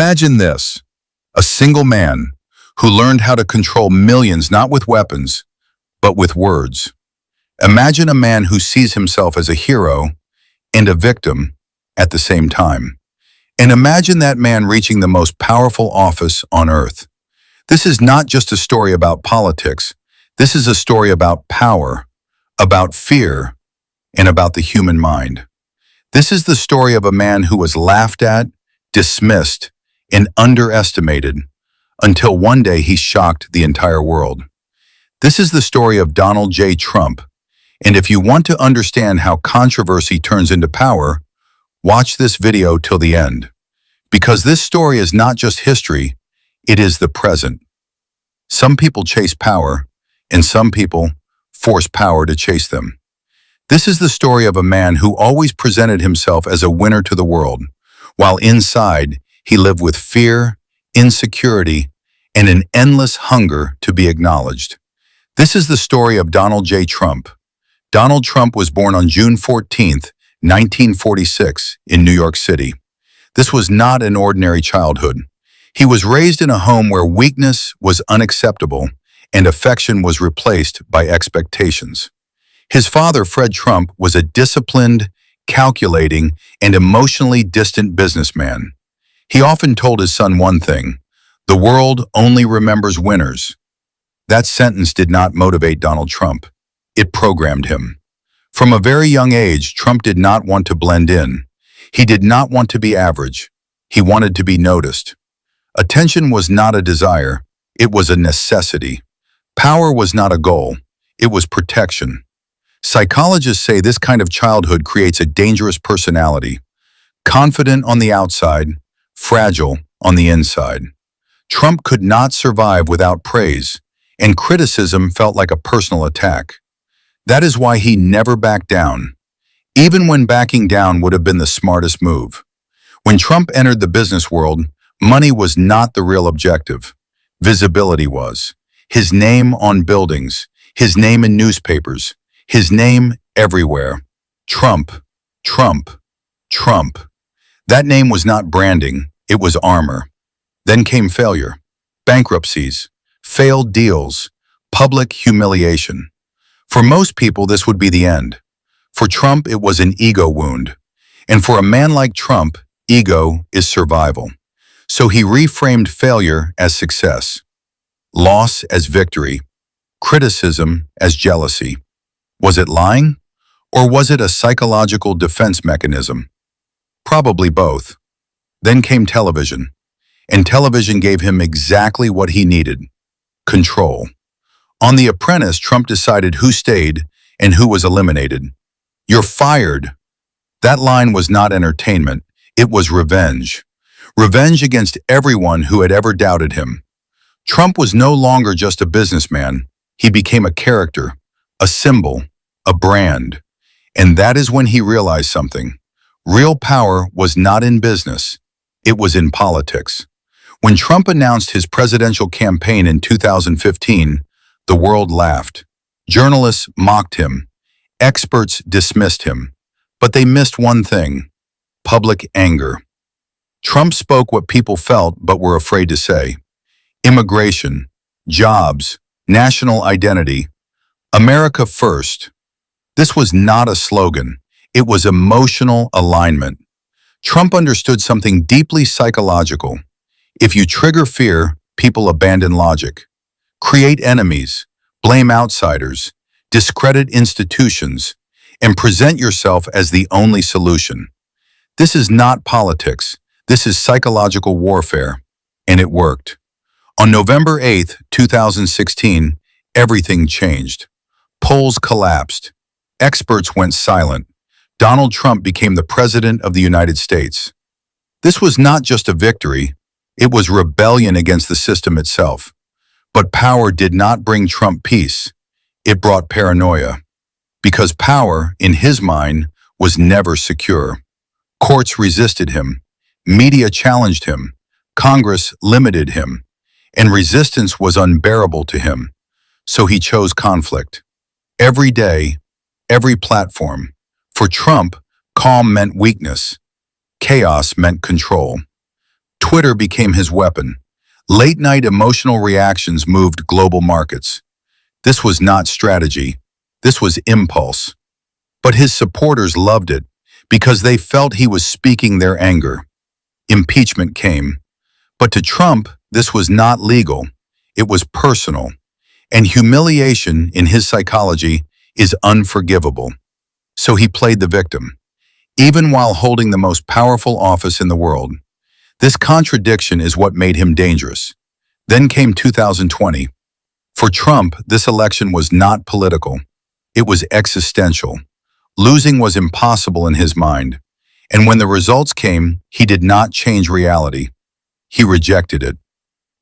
Imagine this, a single man who learned how to control millions not with weapons, but with words. Imagine a man who sees himself as a hero and a victim at the same time. And imagine that man reaching the most powerful office on earth. This is not just a story about politics. This is a story about power, about fear, and about the human mind. This is the story of a man who was laughed at, dismissed, and underestimated until one day he shocked the entire world. This is the story of Donald J. Trump. And if you want to understand how controversy turns into power, watch this video till the end. Because this story is not just history, it is the present. Some people chase power, and some people force power to chase them. This is the story of a man who always presented himself as a winner to the world, while inside he lived with fear, insecurity, and an endless hunger to be acknowledged. This is the story of Donald J. Trump. Donald Trump was born on June 14, 1946, in New York City. This was not an ordinary childhood. He was raised in a home where weakness was unacceptable and affection was replaced by expectations. His father, Fred Trump, was a disciplined, calculating, and emotionally distant businessman. He often told his son one thing: the world only remembers winners. That sentence did not motivate Donald Trump. It programmed him. From a very young age, Trump did not want to blend in. He did not want to be average. He wanted to be noticed. Attention was not a desire. It was a necessity. Power was not a goal. It was protection. Psychologists say this kind of childhood creates a dangerous personality, confident on the outside, fragile on the inside. Trump could not survive without praise, and criticism felt like a personal attack. That is why he never backed down, even when backing down would have been the smartest move. When Trump entered the business world, money was not the real objective. Visibility was. His name on buildings, his name in newspapers, his name everywhere. Trump, Trump, Trump. That name was not branding, it was armor. Then came failure, bankruptcies, failed deals, public humiliation. For most people, this would be the end. For Trump, it was an ego wound. And for a man like Trump, ego is survival. So he reframed failure as success, loss as victory, criticism as jealousy. Was it lying? Or was it a psychological defense mechanism? Probably both. Then came television. And television gave him exactly what he needed: control. On The Apprentice, Trump decided who stayed and who was eliminated. "You're fired." That line was not entertainment, it was revenge. Revenge against everyone who had ever doubted him. Trump was no longer just a businessman. He became a character, a symbol, a brand. And that is when he realized something. Real power was not in business, it was in politics. When Trump announced his presidential campaign in 2015, the world laughed. Journalists mocked him. Experts dismissed him. But they missed one thing: public anger. Trump spoke what people felt but were afraid to say. Immigration, jobs, national identity, America first. This was not a slogan. It was emotional alignment. Trump understood something deeply psychological. If you trigger fear, people abandon logic. Create enemies, blame outsiders, discredit institutions, and present yourself as the only solution. This is not politics. This is psychological warfare. And it worked. On November 8, 2016, everything changed. Polls collapsed. Experts went silent. Donald Trump became the President of the United States. This was not just a victory. It was rebellion against the system itself. But power did not bring Trump peace. It brought paranoia. Because power, in his mind, was never secure. Courts resisted him. Media challenged him. Congress limited him. And resistance was unbearable to him. So he chose conflict. Every day, every platform. For Trump, calm meant weakness. Chaos meant control. Twitter became his weapon. Late-night emotional reactions moved global markets. This was not strategy. This was impulse. But his supporters loved it because they felt he was speaking their anger. Impeachment came. But to Trump, this was not legal. It was personal. And humiliation, in his psychology, is unforgivable. So he played the victim, even while holding the most powerful office in the world. This contradiction is what made him dangerous. Then came 2020. For Trump, this election was not political. It was existential. Losing was impossible in his mind. And when the results came, he did not change reality. He rejected it.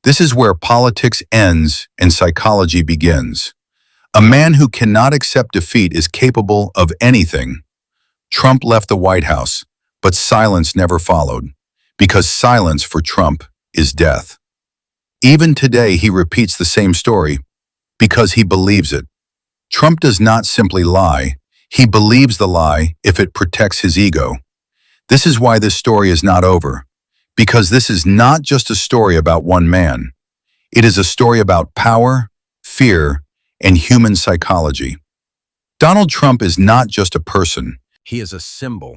This is where politics ends and psychology begins. A man who cannot accept defeat is capable of anything. Trump left the White House, but silence never followed, because silence for Trump is death. Even today, he repeats the same story because he believes it. Trump does not simply lie. He believes the lie if it protects his ego. This is why this story is not over, because this is not just a story about one man. It is a story about power, fear, and human psychology. Donald Trump is not just a person. He is a symbol,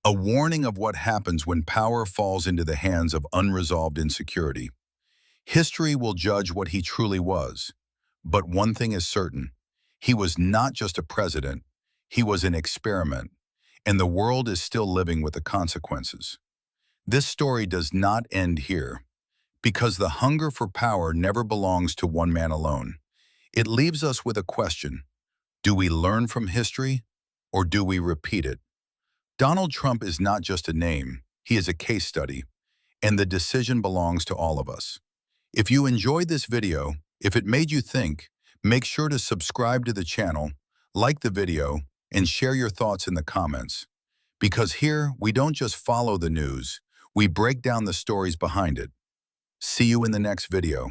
a warning of what happens when power falls into the hands of unresolved insecurity. History will judge what he truly was. But one thing is certain. He was not just a president. He was an experiment. And the world is still living with the consequences. This story does not end here, because the hunger for power never belongs to one man alone. It leaves us with a question. Do we learn from history, or do we repeat it? Donald Trump is not just a name. He is a case study, and the decision belongs to all of us. If you enjoyed this video, if it made you think, make sure to subscribe to the channel, like the video, and share your thoughts in the comments. Because here, we don't just follow the news, we break down the stories behind it. See you in the next video.